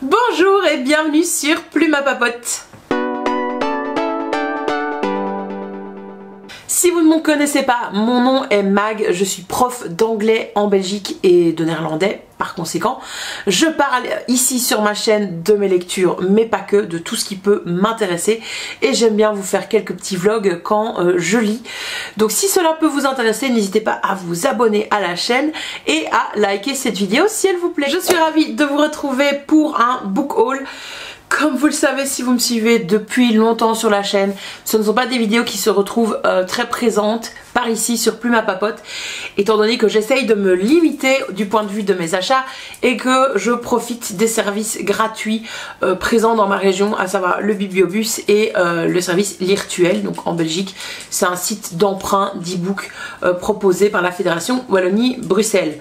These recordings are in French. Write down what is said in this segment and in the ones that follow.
Bonjour et bienvenue sur Plume à Papote. Si vous ne me connaissez pas, mon nom est Mag, je suis prof d'anglais en Belgique et de néerlandais. Par conséquent, je parle ici sur ma chaîne de mes lectures, mais pas que, de tout ce qui peut m'intéresser. Et j'aime bien vous faire quelques petits vlogs quand je lis. Donc si cela peut vous intéresser, n'hésitez pas à vous abonner à la chaîne et à liker cette vidéo si elle vous plaît. Je suis ravie de vous retrouver pour un book haul. Comme vous le savez si vous me suivez depuis longtemps sur la chaîne, ce ne sont pas des vidéos qui se retrouvent très présentes par ici sur Plume à Papote, étant donné que j'essaye de me limiter du point de vue de mes achats et que je profite des services gratuits présents dans ma région, à savoir le Bibliobus et le service Lirtuel. Donc en Belgique, c'est un site d'emprunt d'e-book proposé par la Fédération Wallonie-Bruxelles.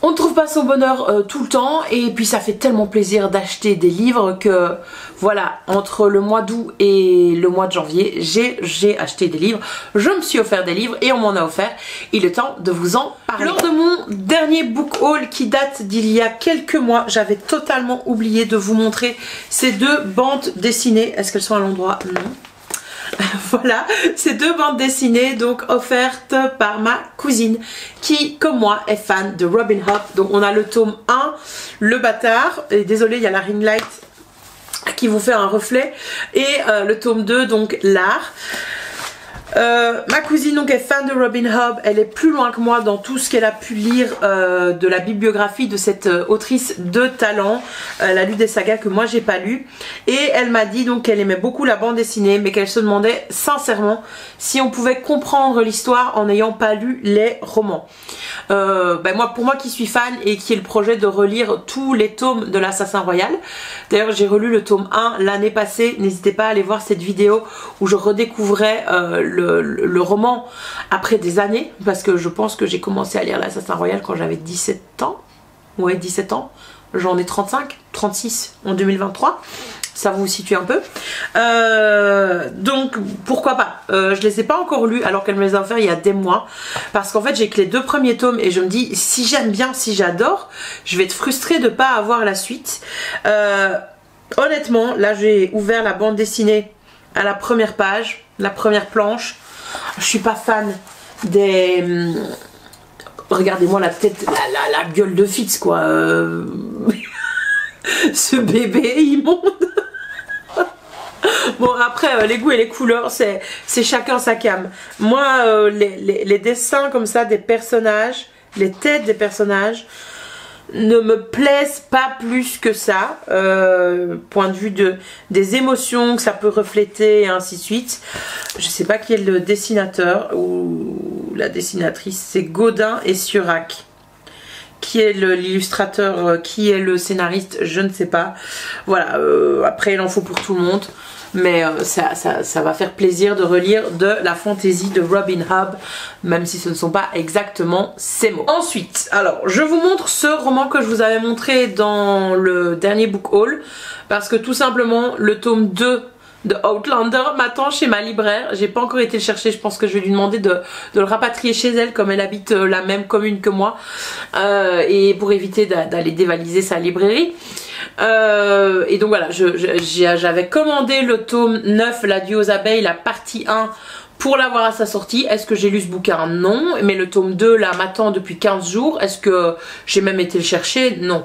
On ne trouve pas son bonheur tout le temps et puis ça fait tellement plaisir d'acheter des livres que voilà, entre le mois d'août et le mois de janvier, j'ai acheté des livres, je me suis offert des livres et on m'en a offert. Il est temps de vous en parler. Lors de mon dernier book haul qui date d'il y a quelques mois, j'avais totalement oublié de vous montrer ces deux bandes dessinées. Est-ce qu'elles sont à l'endroit? Non. Voilà, ces deux bandes dessinées donc offertes par ma cousine qui, comme moi, est fan de Robin Hood. Donc on a le tome 1, Le Bâtard, et désolé il y a la ring light qui vous fait un reflet, et le tome 2, donc L'Art. Ma cousine donc est fan de Robin Hood, elle est plus loin que moi dans tout ce qu'elle a pu lire de la bibliographie de cette autrice de talent. Elle a lu des sagas que moi j'ai pas lu et elle m'a dit donc qu'elle aimait beaucoup la bande dessinée mais qu'elle se demandait sincèrement si on pouvait comprendre l'histoire en n'ayant pas lu les romans. Pour moi qui suis fan et qui ai le projet de relire tous les tomes de l'Assassin Royal, d'ailleurs j'ai relu le tome 1 l'année passée, n'hésitez pas à aller voir cette vidéo où je redécouvrais le roman après des années, parce que je pense que j'ai commencé à lire l'Assassin Royal quand j'avais 17 ans. Ouais, 17 ans. J'en ai 35, 36 en 2023. Ça vous situe un peu. Donc pourquoi pas. Je les ai pas encore lus alors qu'elle me les a offerts il y a des mois. Parce qu'en fait j'ai que les deux premiers tomes et je me dis si j'aime bien, si j'adore, je vais être frustrée de pas avoir la suite. Honnêtement, là j'ai ouvert la bande dessinée à la première page, la première planche. Je suis pas fan des... Regardez-moi la tête, la gueule de Fitz quoi. Ce bébé immonde. Bon après les goûts et les couleurs c'est chacun sa came. Moi les dessins comme ça des personnages, les têtes des personnages ne me plaisent pas plus que ça, point de vue des émotions que ça peut refléter et ainsi de suite. Je sais pas qui est le dessinateur ou la dessinatrice, c'est Godin et Surac. Qui est l'illustrateur, qui est le scénariste, je ne sais pas. Voilà, après il en faut pour tout le monde. Mais ça va faire plaisir de relire de la fantaisie de Robin Hood, même si ce ne sont pas exactement ces mots. Ensuite, alors je vous montre ce roman que je vous avais montré dans le dernier book haul, parce que tout simplement le tome 2 de Outlander m'attend chez ma libraire. J'ai pas encore été le chercher, je pense que je vais lui demander de le rapatrier chez elle comme elle habite la même commune que moi, et pour éviter d'aller dévaliser sa librairie. Et donc voilà, j'avais commandé le tome 9, l'Adieu aux abeilles, la partie 1 pour l'avoir à sa sortie. Est-ce que j'ai lu ce bouquin? Non. Mais le tome 2 là m'attend depuis 15 jours. Est-ce que j'ai même été le chercher? Non.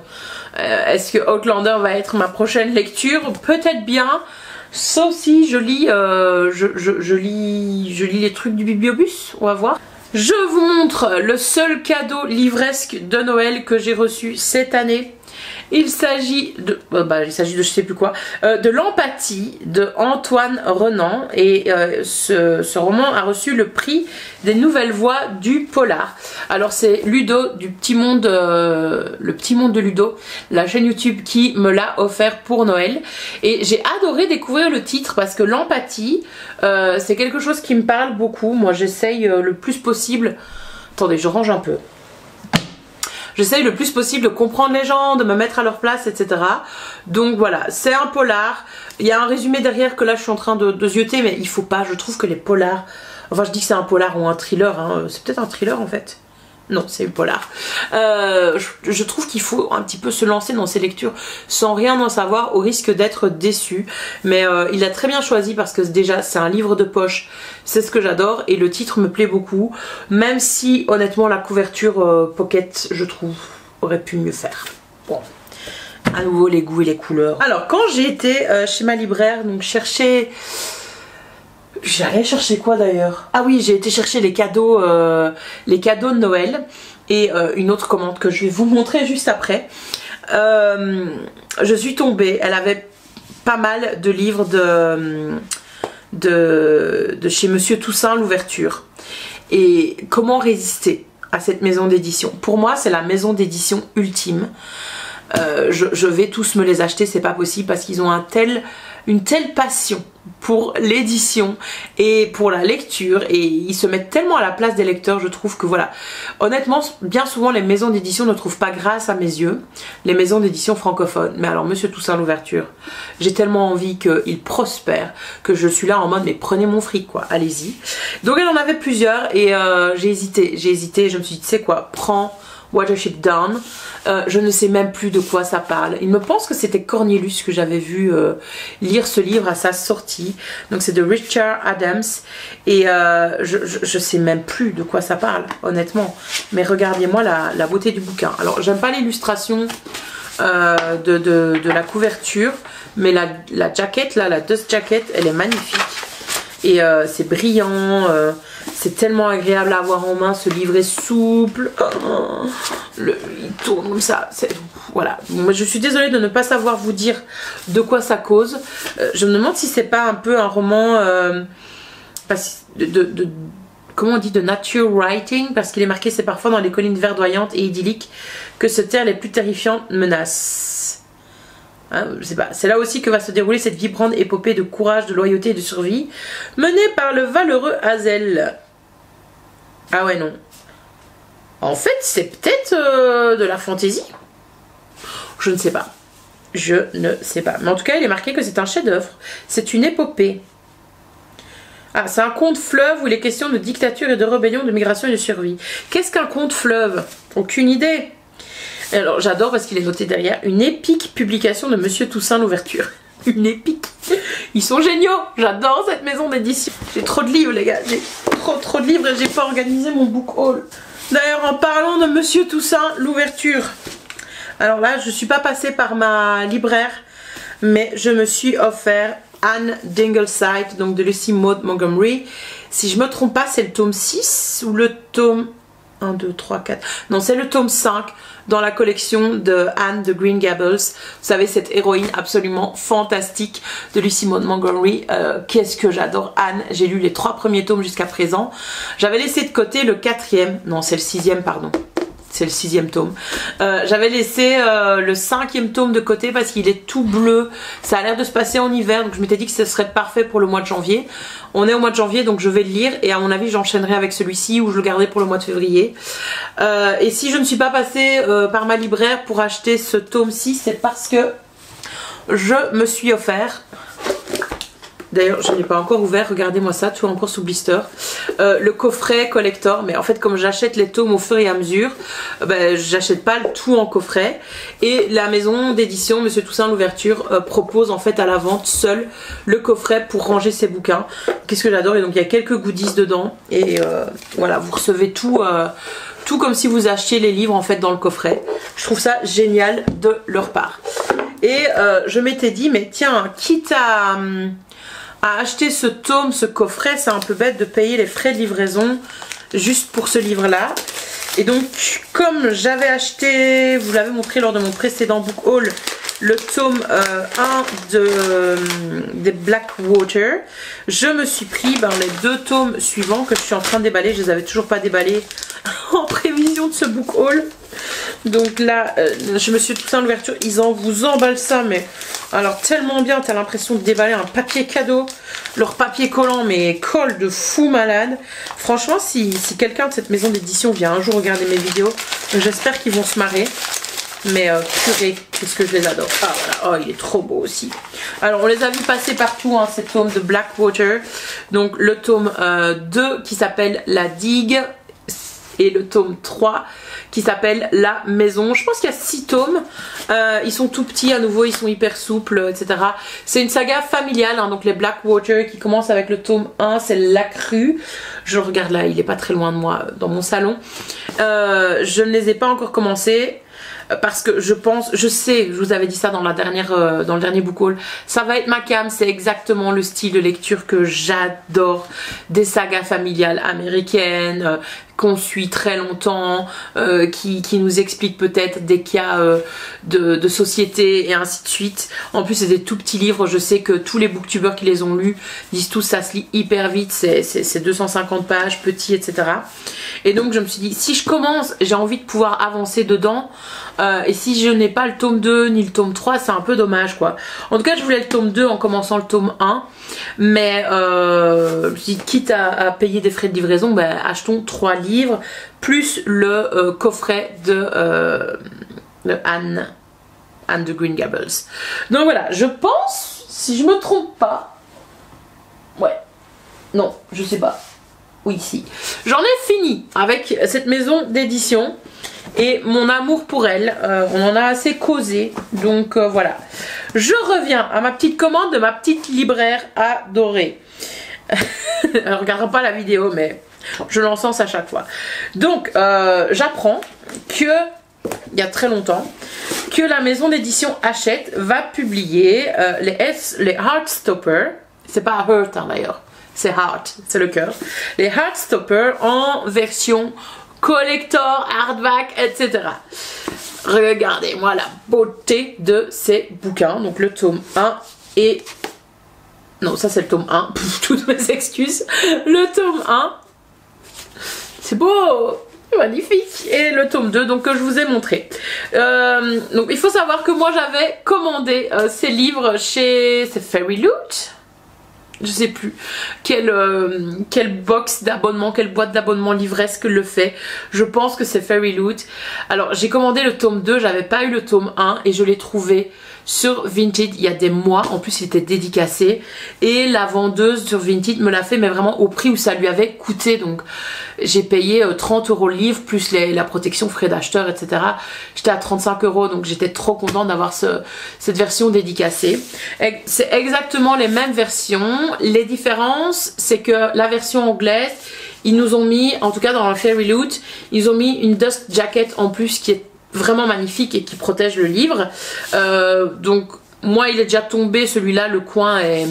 Est-ce que Outlander va être ma prochaine lecture? Peut-être bien. Sauf si je lis, je lis les trucs du Bibliobus, on va voir. Je vous montre le seul cadeau livresque de Noël que j'ai reçu cette année. Il s'agit de je sais plus quoi, de L'Empathie de Antoine Renan, et ce roman a reçu le prix des nouvelles voix du polar. Alors c'est Ludo du Petit Monde, le Petit Monde de Ludo, la chaîne YouTube qui me l'a offert pour Noël, et j'ai adoré découvrir le titre parce que l'empathie c'est quelque chose qui me parle beaucoup. Moi j'essaye le plus possible, attendez je range un peu. J'essaye le plus possible de comprendre les gens, de me mettre à leur place, etc. Donc voilà, c'est un polar. Il y a un résumé derrière que là je suis en train de zioter, mais il faut pas, je trouve que les polars... Enfin je dis que c'est un polar ou un thriller, hein. C'est peut-être un thriller en fait. Non, c'est polar. Je trouve qu'il faut un petit peu se lancer dans ces lectures sans rien en savoir, au risque d'être déçu. Mais il a très bien choisi parce que déjà c'est un livre de poche, c'est ce que j'adore et le titre me plaît beaucoup. Même si honnêtement la couverture pocket, je trouve, aurait pu mieux faire. Bon, à nouveau les goûts et les couleurs. Alors quand j'ai été chez ma libraire, donc chercher... J'allais chercher quoi d'ailleurs? Ah oui, j'ai été chercher les cadeaux de Noël et une autre commande que je vais vous montrer juste après. Je suis tombée, elle avait pas mal de livres de chez Monsieur Toussaint l'ouverture. Et comment résister à cette maison d'édition? Pour moi, c'est la maison d'édition ultime. Je vais tous me les acheter, c'est pas possible parce qu'ils ont une telle passion pour l'édition et pour la lecture et ils se mettent tellement à la place des lecteurs. Je trouve que voilà, honnêtement bien souvent les maisons d'édition ne trouvent pas grâce à mes yeux les maisons d'édition francophones, mais alors Monsieur Toussaint l'ouverture, j'ai tellement envie qu'il prospère que je suis là en mode mais prenez mon fric quoi, allez-y. Donc elle en avait plusieurs et j'ai hésité, je me suis dit tu sais quoi, prends Watership Down. Je ne sais même plus de quoi ça parle. Il me pense que c'était Cornelius que j'avais vu lire ce livre à sa sortie. Donc c'est de Richard Adams. Et je sais même plus de quoi ça parle, honnêtement. Mais regardez-moi la beauté du bouquin. Alors j'aime pas l'illustration de la couverture. Mais la jaquette, là, la dust jacket, elle est magnifique. Et c'est brillant, c'est tellement agréable à avoir en main, ce livre est souple, il tourne comme ça, voilà. Moi, je suis désolée de ne pas savoir vous dire de quoi ça cause. Je me demande si c'est pas un peu un roman comment on dit, de nature writing, parce qu'il est marqué c'est parfois dans les collines verdoyantes et idylliques que se terrent les plus terrifiantes menaces. Hein, je sais pas. C'est là aussi que va se dérouler cette vibrante épopée de courage, de loyauté et de survie menée par le valeureux Hazel. Ah ouais, non. En fait, c'est peut-être de la fantaisie. Je ne sais pas. Je ne sais pas. Mais en tout cas, il est marqué que c'est un chef-d'œuvre. C'est une épopée. Ah, c'est un conte fleuve où il est question de dictature et de rébellion, de migration et de survie. Qu'est-ce qu'un conte fleuve? Aucune idée. Alors j'adore parce qu'il est noté derrière une épique publication de Monsieur Toussaint l'ouverture. Une épique. Ils sont géniaux. J'adore cette maison d'édition. J'ai trop de livres les gars. J'ai trop de livres et j'ai pas organisé mon book haul. D'ailleurs en parlant de Monsieur Toussaint l'ouverture. Alors là je suis pas passée par ma libraire. Mais je me suis offert Anne d'Ingleside. Donc de Lucy Maud Montgomery. Si je me trompe pas c'est le tome 6 ou le tome... 1, 2, 3, 4. Non, c'est le tome 5 dans la collection de Anne de Green Gables. Vous savez, cette héroïne absolument fantastique de Lucy Maud Montgomery. Qu'est-ce que j'adore Anne. J'ai lu les 3 premiers tomes jusqu'à présent. J'avais laissé de côté le 4e. Non, c'est le 6e, pardon. C'est le 6e tome. J'avais laissé le 5e tome de côté parce qu'il est tout bleu. Ça a l'air de se passer en hiver. Donc je m'étais dit que ce serait parfait pour le mois de janvier. On est au mois de janvier donc je vais le lire. Et à mon avis j'enchaînerai avec celui-ci ou je le garderai pour le mois de février. Et si je ne suis pas passée par ma libraire pour acheter ce tome 6, c'est parce que je me suis offert... D'ailleurs, je n'ai pas encore ouvert, regardez-moi ça, tout encore sous blister. Le coffret collector, mais en fait, comme j'achète les tomes au fur et à mesure, j'achète pas le tout en coffret. Et la maison d'édition, Monsieur Toussaint l'ouverture, propose en fait à la vente seul le coffret pour ranger ses bouquins. Qu'est-ce que j'adore, et donc il y a quelques goodies dedans. Et voilà, vous recevez tout comme si vous achetiez les livres en fait dans le coffret. Je trouve ça génial de leur part. Et je m'étais dit, mais tiens, quitte à acheter ce tome, ce coffret, c'est un peu bête de payer les frais de livraison juste pour ce livre-là. Et donc, comme j'avais acheté, vous l'avez montré lors de mon précédent book haul, le tome 1 des Blackwater, je me suis pris les 2 tomes suivants que je suis en train de déballer. Je les avais toujours pas déballés en prévision de ce book haul. Donc là, je me suis Toussaint l'ouverture, vous emballent ça, mais alors tellement bien, t'as l'impression de déballer un papier cadeau. Leur papier collant, mais colle de fou malade. Franchement, si quelqu'un de cette maison d'édition vient un jour regarder mes vidéos, j'espère qu'ils vont se marrer. Mais purée, qu'est-ce que je les adore. Ah voilà, oh il est trop beau aussi. Alors on les a vus passer partout, hein, ces tomes de Blackwater. Donc le tome 2 qui s'appelle La Digue. et le tome 3 qui s'appelle La Maison. Je pense qu'il y a 6 tomes. Ils sont tout petits à nouveau, ils sont hyper souples, etc. C'est une saga familiale, hein, donc les Blackwater qui commence avec le tome 1, c'est La Crue. Je le regarde là, il est pas très loin de moi dans mon salon. Je ne les ai pas encore commencés. Parce que je sais, je vous avais dit ça dans la dernière, dans le dernier book haul, ça va être ma cam, c'est exactement le style de lecture que j'adore, des sagas familiales américaines, qu'on suit très longtemps, qui nous expliquent peut-être des cas de société et ainsi de suite. En plus c'est des tout petits livres, je sais que tous les booktubers qui les ont lus disent tous ça se lit hyper vite, c'est 250 pages, petit, etc. Et donc je me suis dit, si je commence, j'ai envie de pouvoir avancer dedans, et si je n'ai pas le tome 2 ni le tome 3, c'est un peu dommage quoi. En tout cas je voulais le tome 2 en commençant le tome 1, mais quitte à payer des frais de livraison, ben, achetons 3 livres plus le coffret de Anne de Green Gables. Donc voilà, je pense, si je me trompe pas, ouais, non, je sais pas, oui si, j'en ai fini avec cette maison d'édition et mon amour pour elle, on en a assez causé, donc voilà. Je reviens à ma petite commande de ma petite libraire adorée. Elle ne regardera pas la vidéo, mais je l'encense à chaque fois. Donc, j'apprends que, il y a très longtemps, que la maison d'édition Hachette va publier les Heartstopper. C'est pas Heart hein, d'ailleurs, c'est Heart, c'est le cœur. Les Heartstopper en version collector, hardback, etc. Regardez-moi la beauté de ces bouquins. Donc le tome 1 et... Non, ça c'est le tome 1. Toutes mes excuses. Le tome 1. C'est beau, magnifique. Et le tome 2, donc que je vous ai montré. Donc il faut savoir que moi j'avais commandé ces livres chez... C'est Fairy Loot, je sais plus quelle box d'abonnement, quelle boîte d'abonnement livresque le fait. Je pense que c'est Fairy Loot. Alors j'ai commandé le tome 2, j'avais pas eu le tome 1 et je l'ai trouvé sur Vinted il y a des mois. En plus il était dédicacé et la vendeuse sur Vinted me l'a fait, mais vraiment au prix où ça lui avait coûté. Donc j'ai payé 30 € le livre plus la protection, frais d'acheteur, etc. J'étais à 35 €, donc j'étais trop contente d'avoir cette version dédicacée. C'est exactement les mêmes versions. Les différences, c'est que la version anglaise, ils nous ont mis, en tout cas dans la Fairy Loot, ils ont mis une dust jacket en plus qui est vraiment magnifique et qui protège le livre. Donc moi il est déjà tombé celui-là, le coin est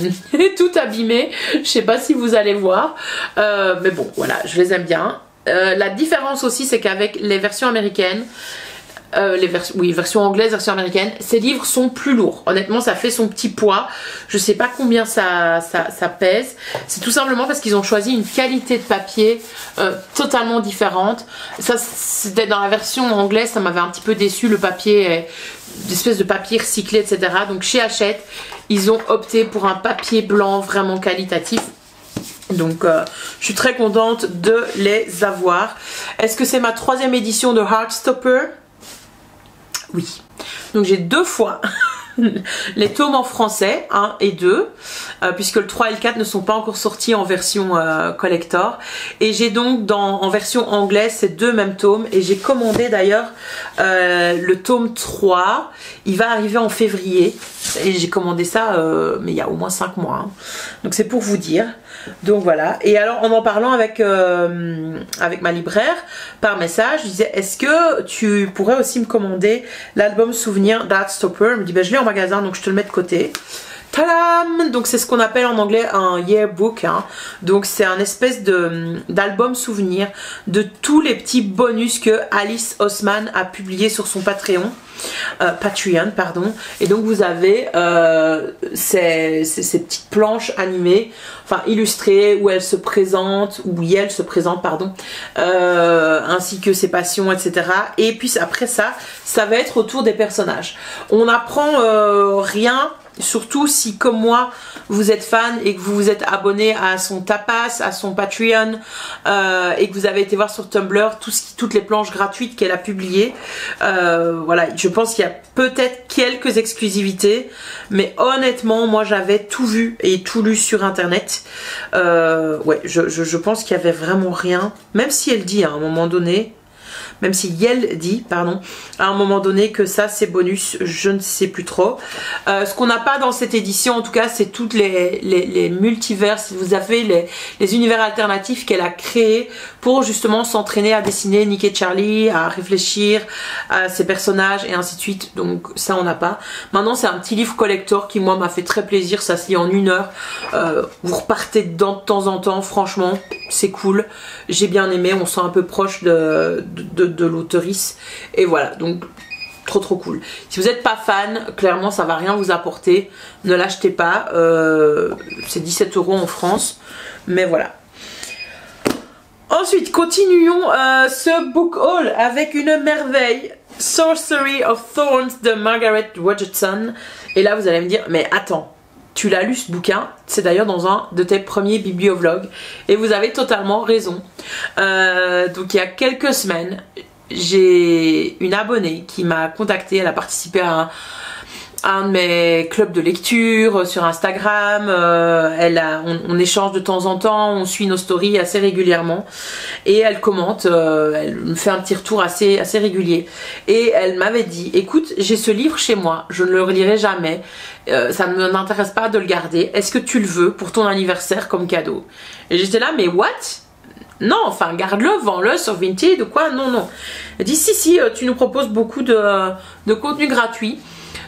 tout abîmé, je sais pas si vous allez voir, mais bon voilà, je les aime bien. La différence aussi c'est qu'avec les versions américaines, version anglaise, version américaine, ces livres sont plus lourds. Honnêtement, ça fait son petit poids. Je sais pas combien ça pèse. C'est tout simplement parce qu'ils ont choisi une qualité de papier totalement différente. Ça, c'était dans la version anglaise, ça m'avait un petit peu déçu. Le papier est d'espèce de papier recyclé, etc. Donc chez Hachette, ils ont opté pour un papier blanc vraiment qualitatif. Donc je suis très contente de les avoir. Est-ce que c'est ma 3e édition de Heartstopper? Oui, donc j'ai 2 fois les tomes en français, 1 et 2, puisque le 3 et le 4 ne sont pas encore sortis en version collector. Et j'ai donc en version anglaise ces 2 mêmes tomes. Et j'ai commandé d'ailleurs le tome 3, il va arriver en février. Et j'ai commandé ça, mais il y a au moins 5 mois. Hein. Donc c'est pour vous dire. Donc voilà, et alors en parlant avec ma libraire par message, je disais est-ce que tu pourrais aussi me commander l'album souvenir d'Heartstopper? Elle me dit ben, je l'ai en magasin donc je te le mets de côté. Tadam! Donc c'est ce qu'on appelle en anglais un yearbook, hein. Donc c'est un espèce d'album souvenir de tous les petits bonus que Alice Oseman a publié sur son Patreon, pardon. Et donc vous avez ces petites planches animées, enfin illustrées, où elle se présente, pardon, ainsi que ses passions, etc. Et puis après ça va être autour des personnages. On n'apprend rien surtout si comme moi vous êtes fan et que vous vous êtes abonné à son Tapas, à son Patreon et que vous avez été voir sur Tumblr toutes les planches gratuites qu'elle a publiées. Voilà, je pense qu'il y a peut-être quelques exclusivités, mais honnêtement moi j'avais tout vu et tout lu sur internet. Ouais, je pense qu'il y avait vraiment rien, même si elle dit à un moment donné, même si Yel dit, pardon, à un moment donné que ça c'est bonus, je ne sais plus trop. Ce qu'on n'a pas dans cette édition en tout cas, c'est toutes les multiverses, vous avez les univers alternatifs qu'elle a créés pour justement s'entraîner à dessiner Nick et Charlie, à réfléchir à ses personnages et ainsi de suite. Donc ça on n'a pas. Maintenant c'est un petit livre collector qui moi m'a fait très plaisir, ça se lit en 1 heure. Vous repartez dedans de temps en temps, franchement c'est cool. J'ai bien aimé, on se sent un peu proche de l'auteurice et voilà, donc trop cool. Si vous n'êtes pas fan, clairement ça va rien vous apporter, ne l'achetez pas. C'est 17 € en France, mais voilà. Ensuite continuons ce book haul avec une merveille, Sorcery of Thorns de Margaret Rogerson. Et là vous allez me dire mais attends, tu l'as lu ce bouquin? C'est d'ailleurs dans un de tes premiers bibliovlogs et vous avez totalement raison. Donc il y a quelques semaines, j'ai une abonnée qui m'a contactée, elle a participé à un de mes clubs de lecture sur Instagram, on échange de temps en temps, on suit nos stories assez régulièrement et elle commente, elle me fait un petit retour assez régulier et elle m'avait dit écoute, j'ai ce livre chez moi, je ne le relirai jamais, ça ne m'intéresse pas de le garder, est-ce que tu le veux pour ton anniversaire comme cadeau? Et j'étais là mais what? Non, enfin garde-le, vends-le sur Vinted ou quoi? Non. Elle dit si, tu nous proposes beaucoup de contenu gratuit.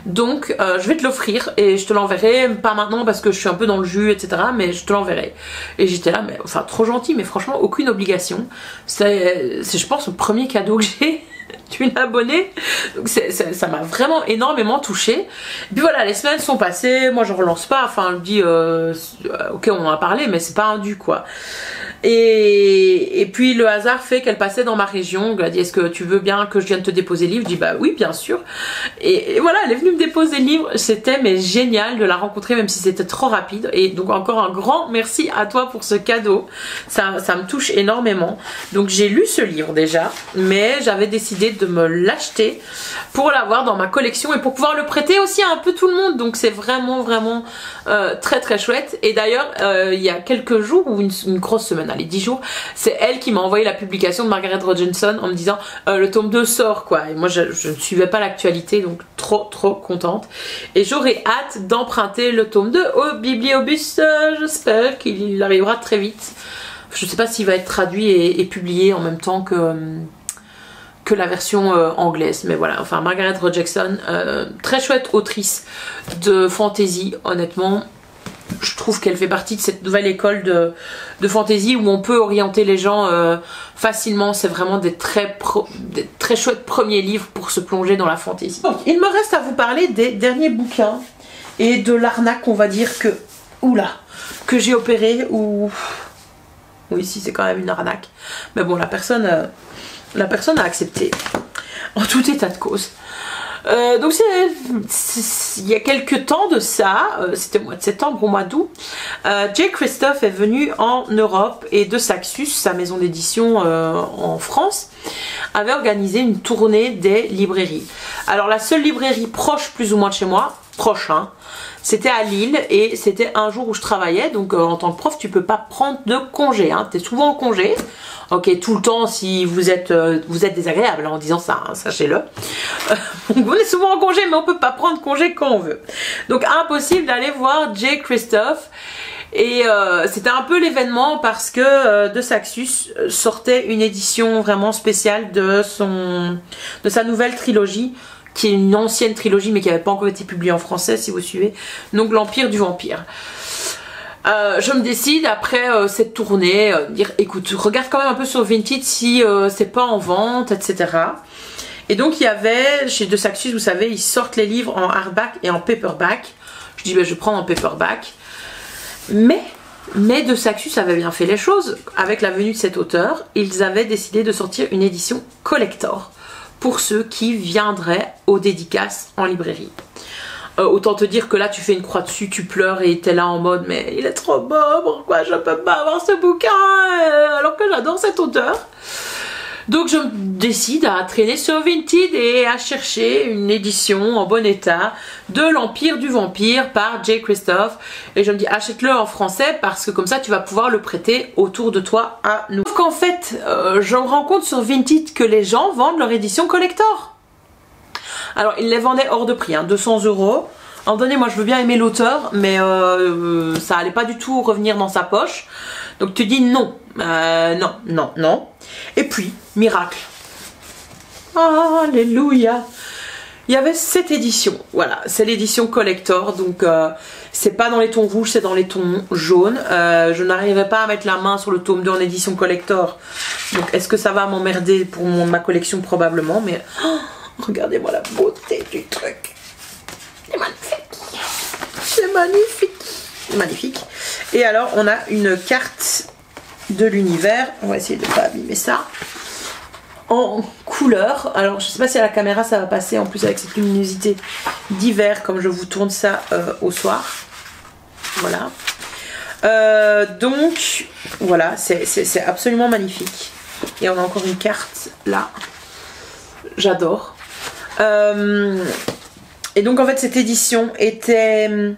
Donc je vais te l'offrir et je te l'enverrai, pas maintenant parce que je suis un peu dans le jus etc, mais je te l'enverrai. Et j'étais là mais enfin trop gentil, mais franchement aucune obligation. C'est je pense le premier cadeau que j'ai d'une abonnée, donc ça m'a vraiment énormément touchée. Et puis voilà, les semaines sont passées, moi je relance pas, enfin je dis ok on en a parlé mais c'est pas un dû quoi. Et puis le hasard fait qu'elle passait dans ma région, elle a dit est-ce que tu veux bien que je vienne te déposer le livre? Je dis bah oui bien sûr. Et voilà, elle est venue me déposer le livre, c'était mais génial de la rencontrer même si c'était trop rapide. Et donc encore un grand merci à toi pour ce cadeau, ça me touche énormément. Donc j'ai lu ce livre déjà, mais j'avais décidé de me l'acheter pour l'avoir dans ma collection et pour pouvoir le prêter aussi à un peu tout le monde. Donc c'est vraiment très chouette. Et d'ailleurs il y a quelques jours ou une grosse semaine, allez 10 jours, c'est elle qui m'a envoyé la publication de Margaret Rogerson en me disant le tome 2 sort quoi. Et moi je ne suivais pas l'actualité, donc trop contente. Et j'aurais hâte d'emprunter le tome 2 au Bibliobus, j'espère qu'il arrivera très vite. Je sais pas s'il va être traduit et publié en même temps que la version anglaise, mais voilà, enfin Margaret Rogerson, très chouette autrice de fantasy, honnêtement. Je trouve qu'elle fait partie de cette nouvelle école de fantasy où on peut orienter les gens facilement. C'est vraiment des très chouettes premiers livres pour se plonger dans la fantasy. Donc, il me reste à vous parler des derniers bouquins et de l'arnaque, on va dire que j'ai opéré ou oui, si c'est quand même une arnaque. Mais bon, la personne a accepté en tout état de cause. Donc il y a quelques temps de ça, c'était au mois de septembre, au mois d'août, J. Christophe est venu en Europe et De Saxus, sa maison d'édition en France, avait organisé une tournée des librairies. Alors la seule librairie proche plus ou moins de chez moi, proche hein, c'était à Lille et c'était un jour où je travaillais, donc en tant que prof tu peux pas prendre de congé, hein, tu es souvent en congé. Ok, tout le temps si vous êtes désagréable en disant ça, hein, sachez-le. Donc on est souvent en congé mais on peut pas prendre congé quand on veut. Donc impossible d'aller voir J. Christophe. Et c'était un peu l'événement parce que De Saxus sortait une édition vraiment spéciale de sa nouvelle trilogie, qui est une ancienne trilogie mais qui n'avait pas encore été publiée en français si vous suivez, donc l'Empire du Vampire. Je me décide après cette tournée, dire écoute, regarde quand même un peu sur Vinted si c'est pas en vente, etc. Et donc il y avait, chez De Saxus, vous savez, ils sortent les livres en hardback et en paperback. Je dis ben, je vais prendre en paperback. Mais De Saxus avait bien fait les choses. Avec la venue de cet auteur, ils avaient décidé de sortir une édition collector pour ceux qui viendraient aux dédicaces en librairie. Autant te dire que là tu fais une croix dessus, tu pleures et t'es là en mode mais il est trop beau, pourquoi je peux pas avoir ce bouquin alors que j'adore cet auteur. Donc je décide à traîner sur Vinted et à chercher une édition en bon état de l'Empire du Vampire par J. Christophe. Et je me dis achète-le en français parce que comme ça tu vas pouvoir le prêter autour de toi à nous. Sauf qu'en fait je me rends compte sur Vinted que les gens vendent leur édition collector. Alors ils les vendaient hors de prix, hein, 200 €. À un moment donné moi je veux bien aimer l'auteur mais ça allait pas du tout revenir dans sa poche. Donc tu dis non, non. Et puis, miracle. Alléluia. Il y avait cette édition. Voilà, c'est l'édition collector. Donc, c'est pas dans les tons rouges, c'est dans les tons jaunes. Je n'arrivais pas à mettre la main sur le tome 2 en édition collector. Donc, est-ce que ça va m'emmerder pour ma collection? Probablement. Mais regardez-moi la beauté du truc. C'est magnifique. C'est magnifique. C'est magnifique. Et alors, on a une carte de l'univers. On va essayer de ne pas abîmer ça. En couleur. Alors, je sais pas si à la caméra ça va passer en plus avec cette luminosité d'hiver, comme je vous tourne ça au soir. Voilà. Donc, voilà, c'est absolument magnifique. Et on a encore une carte là. J'adore. Et donc, en fait, cette édition était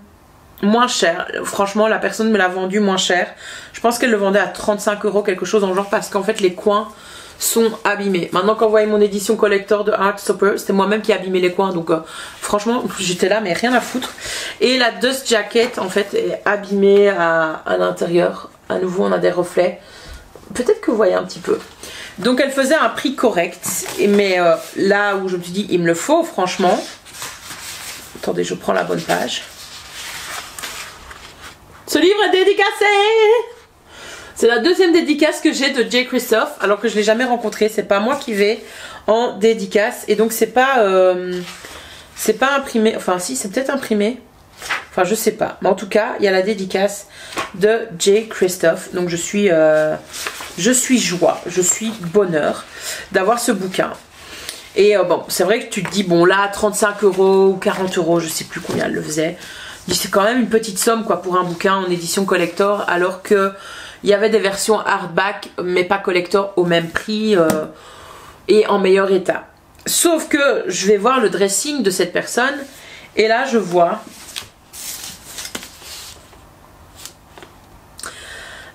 moins cher. Franchement, la personne me l'a vendu moins cher. Je pense qu'elle le vendait à 35 €, quelque chose en genre, parce qu'en fait les coins sont abîmés. Maintenant quand vous voyez mon édition collector de Heartstopper, c'était moi-même qui ai abîmé les coins, donc franchement j'étais là mais rien à foutre. Et la Dust Jacket en fait est abîmée à l'intérieur. À nouveau on a des reflets. Peut-être que vous voyez un petit peu. Donc elle faisait un prix correct, mais là où je me suis dit il me le faut franchement. Attendez, je prends la bonne page. Ce livre est dédicacé. C'est la deuxième dédicace que j'ai de J. Christophe, alors que je ne l'ai jamais rencontré. C'est pas moi qui vais en dédicace. Et donc c'est pas imprimé. Enfin si, c'est peut-être imprimé. Enfin je sais pas. Mais en tout cas, il y a la dédicace de J. Christophe. Donc je suis joie, je suis bonheur d'avoir ce bouquin. Et bon, c'est vrai que tu te dis, bon là, 35 € ou 40 €, je sais plus combien elle le faisait. C'est quand même une petite somme quoi pour un bouquin en édition collector, alors que il y avait des versions hardback mais pas collector au même prix et en meilleur état. Sauf que je vais voir le dressing de cette personne et là je vois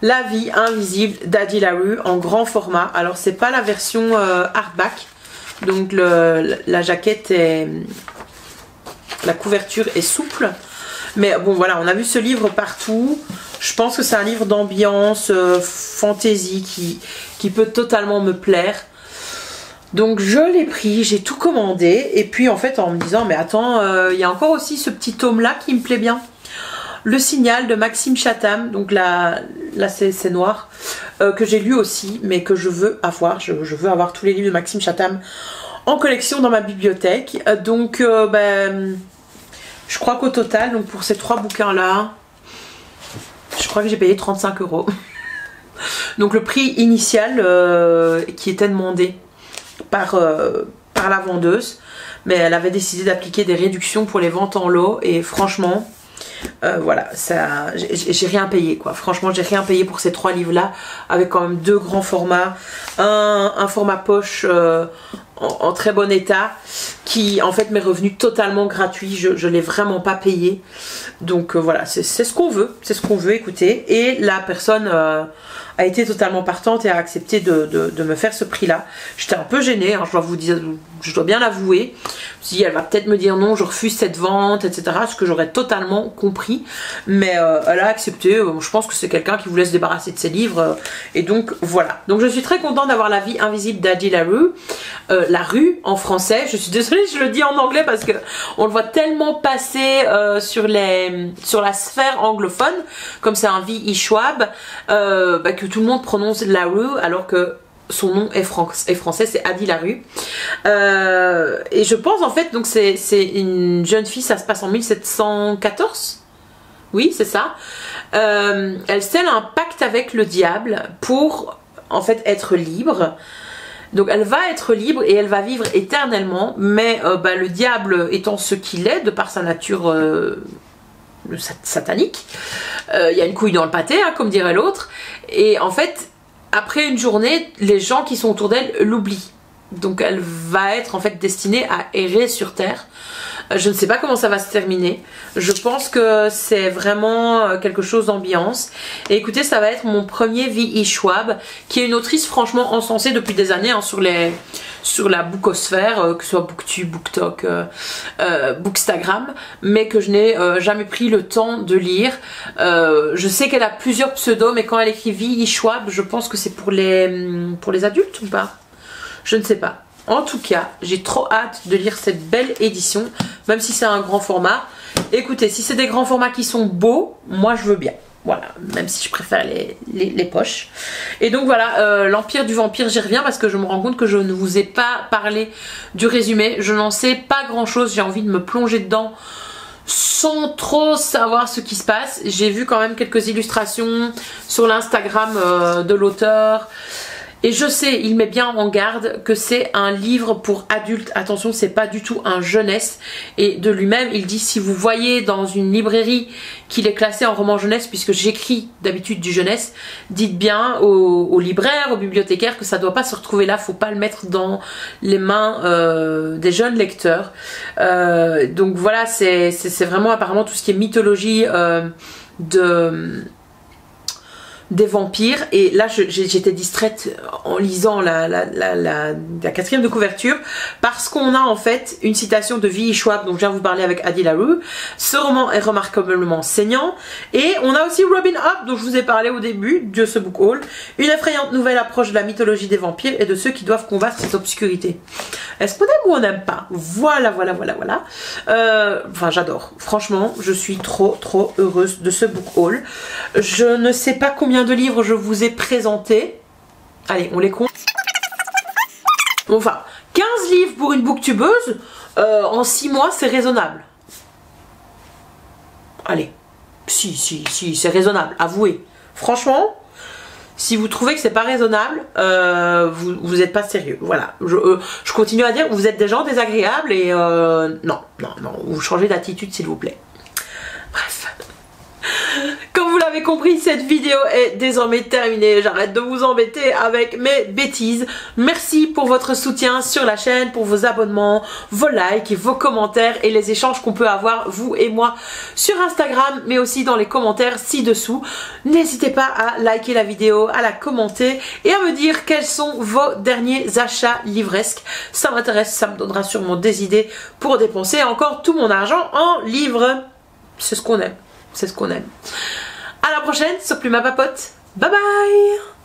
La vie invisible d'Addie LaRue en grand format. Alors c'est pas la version hardback, donc la jaquette est, la couverture est souple. Mais bon voilà, on a vu ce livre partout. Je pense que c'est un livre d'ambiance, fantasy qui peut totalement me plaire. Donc je l'ai pris, j'ai tout commandé. Et puis en fait en me disant mais attends, il y a encore aussi ce petit tome là qui me plaît bien. Le Signal de Maxime Chatham. Donc là c'est noir. Que j'ai lu aussi mais que je veux avoir. Je veux avoir tous les livres de Maxime Chatham en collection dans ma bibliothèque. Donc je crois qu'au total, donc pour ces 3 bouquins là, je crois que j'ai payé 35 €. Donc le prix initial qui était demandé par la vendeuse, mais elle avait décidé d'appliquer des réductions pour les ventes en lot et franchement voilà, ça j'ai rien payé quoi. Franchement j'ai rien payé pour ces 3 livres là, avec quand même 2 grands formats, un format poche en très bon état qui en fait m'est revenu totalement gratuit. Je l'ai vraiment pas payé, donc voilà, c'est ce qu'on veut, c'est ce qu'on veut écouter. Et la personne a été totalement partante et a accepté de me faire ce prix là. J'étais un peu gênée, hein, je dois vous dire, je dois bien l'avouer. Si elle va peut-être me dire non, je refuse cette vente, etc., ce que j'aurais totalement compris, mais elle a accepté. Je pense que c'est quelqu'un qui voulait se débarrasser de ses livres, et donc voilà. Donc je suis très contente d'avoir La vie invisible d'Addie LaRue, La rue en français. Je suis désolée, je le dis en anglais parce que on le voit tellement passer sur la sphère anglophone, comme c'est un V.E. Schwab, que tout le monde prononce LaRue alors que son nom est français, c'est Addie LaRue. Et je pense en fait, donc c'est une jeune fille, ça se passe en 1714. Oui, c'est ça. Elle scelle un pacte avec le diable pour en fait être libre. Donc elle va être libre et elle va vivre éternellement, mais le diable étant ce qu'il est, de par sa nature satanique, il y a une couille dans le pâté, hein, comme dirait l'autre, et en fait, après une journée, les gens qui sont autour d'elle l'oublient. Donc elle va être en fait destinée à errer sur Terre. Je ne sais pas comment ça va se terminer. Je pense que c'est vraiment quelque chose d'ambiance. Et écoutez, ça va être mon premier V.E. Schwab, qui est une autrice franchement encensée depuis des années hein, sur la bookosphère, que ce soit Booktube, Booktok, Bookstagram, mais que je n'ai jamais pris le temps de lire. Je sais qu'elle a plusieurs pseudos, mais quand elle écrit V.E. Schwab, je pense que c'est pour les adultes ou pas? Je ne sais pas. En tout cas, j'ai trop hâte de lire cette belle édition, même si c'est un grand format. Écoutez, si c'est des grands formats qui sont beaux, moi je veux bien. Voilà, même si je préfère les poches. Et donc voilà, l'Empire du Vampire, j'y reviens parce que je me rends compte que je ne vous ai pas parlé du résumé. Je n'en sais pas grand chose, j'ai envie de me plonger dedans sans trop savoir ce qui se passe. J'ai vu quand même quelques illustrations sur l'Instagram de l'auteur. Et je sais, il met bien en garde que c'est un livre pour adultes. Attention, c'est pas du tout un jeunesse. Et de lui-même, il dit si vous voyez dans une librairie qu'il est classé en roman jeunesse, puisque j'écris d'habitude du jeunesse, dites bien aux libraires, aux bibliothécaires que ça doit pas se retrouver là. Faut pas le mettre dans les mains des jeunes lecteurs. Donc voilà, c'est vraiment apparemment tout ce qui est mythologie des vampires. Et là j'étais distraite en lisant la quatrième de couverture parce qu'on a en fait une citation de V.E. Schwab dont je viens vous parler avec Adi LaRue. Ce roman est remarquablement saignant. Et on a aussi Robin Hobb dont je vous ai parlé au début de ce book haul. Une effrayante nouvelle approche de la mythologie des vampires et de ceux qui doivent combattre cette obscurité. Est-ce qu'on aime ou on n'aime pas? Voilà. Enfin j'adore. Franchement je suis trop heureuse de ce book haul. Je ne sais pas combien de livres je vous ai présenté. Allez, on les compte. Enfin, 15 livres pour une booktubeuse, en 6 mois, c'est raisonnable. Allez, si, c'est raisonnable, avouez. Franchement, si vous trouvez que c'est pas raisonnable, vous n'êtes pas sérieux. Voilà, je continue à dire, vous êtes des gens désagréables et non, vous changez d'attitude s'il vous plaît. Bref. Comme vous l'avez compris, cette vidéo est désormais terminée. J'arrête de vous embêter avec mes bêtises. Merci pour votre soutien sur la chaîne, pour vos abonnements, vos likes, vos commentaires et les échanges qu'on peut avoir, vous et moi, sur Instagram, mais aussi dans les commentaires ci-dessous. N'hésitez pas à liker la vidéo, à la commenter et à me dire quels sont vos derniers achats livresques. Ça m'intéresse, ça me donnera sûrement des idées pour dépenser encore tout mon argent en livres. C'est ce qu'on aime. C'est ce qu'on aime. À la prochaine sur Plume à Papote. Bye bye.